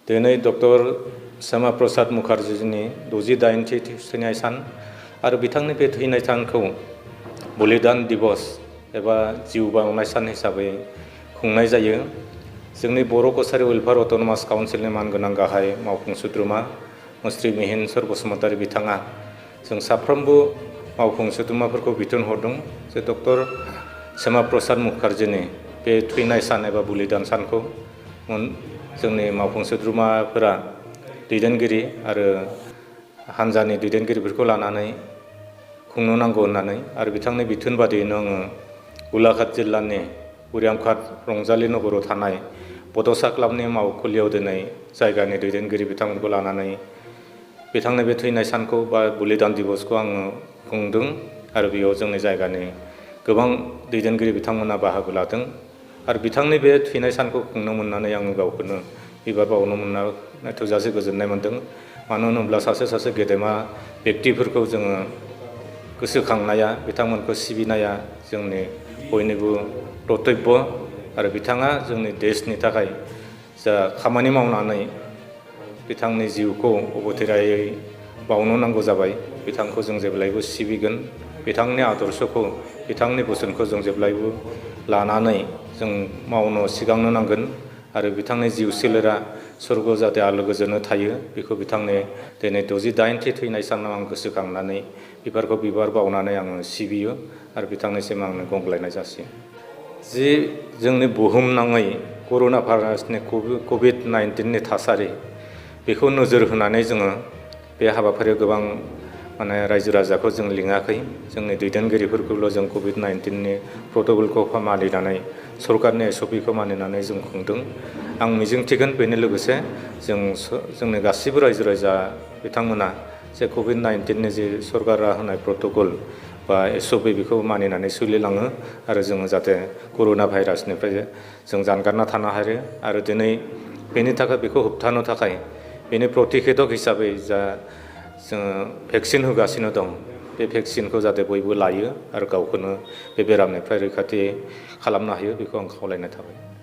दिनै डक्टर श्यामा प्रसाद मुखार्जीनि 68थि थैनाय सान आरो बिथांनि बे थैनाय सानखौ बलिदान दिवस एबा जिउ बाउनाय सान हिसाबै खुंनाय जायो। जोंनि बर' कछारी वेलफेयार अट'नमास काउन्सिलनि मानगोनां गाहाय मावफुं सोद्रोमा मुस्रि मिहिनसर बसुमतारी बिथाङा जों साफ्रोमबो मावफुं सोद्रोमाफोरखौ बिथोन हरदों जे डक्टर श्यामा प्रसाद मुखार्जीनि बे थैनाय सान एबा बलिदान सानखौ जोंनि मावफुं सोद्रोमाफोरा दैदेनगिरि आरो हानजानि दैदेनगिरिफोरखौ लानानै खुंनो नांगौ होननानै आरो बिथांनि बिथोन बादियैनो आङो गलाघाट जिल्लानि उरियामघाट रंजालि नगराव थानाय बड'सा क्लाबनि मावखुलियाव दिनै जायगानि दैदेनगिरि बिथांमोनखौ लानानै बिथांनि बे थैनाय सानखौ बा बलिदान दिवसखौ आङो खुंदों आरो बेयाव जोंनि जायगानि गोबां दैदेनगिरि बिथांमोना बाहागो लादों आरो बिथांनि बे थैनाय सानखौ खुंनो मोननानै आङो गावखौनो बिबार बावनो मोनना थोजासे गोजोननाय मोन्दों। मानो होनोब्ला सासे गेदेमा बेक्तिफोरखौ जोङो गोसोखांनाया बिथांमोनखौ सिबिनाया जोंनि बयनिबो कर्तब्य आरो बिथाङा जोंनि देशनि थाखाय जा खामानि मावनानै बिथांनि जिउखौ अबथिरायै बावनो नांगौ जाबाय बिथांखौ जों जेब्लायबो सिबिगोन। बिथांनि आदर्शखौ बिथांनि बोसोनखौ जों जेब्लायबो लानानै जों मावनो सिगांनो नांगोन आरो बिथांनि जिउ सोलेरा स्वर्गआव जाहाथे आलो गोजोनै थायो बेखौ बिथांनि दिनै 68थि थैनाय सानाव आं गोसोखांनानै बिबारखौ बिबार बावनानै आङो सिबियो आरो बिथांनिसिम आंनो गंग्लायनाय जासियो। जि जोंनि बुहुमनाङै कर'ना भाइरासनि कभिड-19नि थासारि बेखौ नोजोर होनानै जोङो बे हाबाफारियाव गोबां रायजो राजाखौ जों लिङाखै। जोंनि दैदेनगिरिफोरखौल' जों कभिड-19नि प्रट'कलखौ मानिनानै सरकारनि SOPखौ मानिनानै जों खुंदों। आं मिजिंथिगोन बेनि लोगोसे जोंनि गासिबो रायजो राजा बिथांमोना जे कभिड-19नि जे सरकारा होनाय प्रट'कल बा SOP बेखौ मानिनानै सोलिलाङो आरो जोङो जाहाथे कर'ना भाइरासनिफ्राय जों जानगारना थानो हायो आरो दिनै बेनि थाखाय बेखौ होबथानो थाखाय बेनि प्रतिखेधक हिसाबै जा जोङो भेक्सिन होगासिनो दं बे भेक्सिनखौ जाहाथे बयबो लायो आरो गावखौनो बे बेरामनिफ्राय रैखाथि खालामनो हायो बेखौ आं खावलायनाय थाबाय।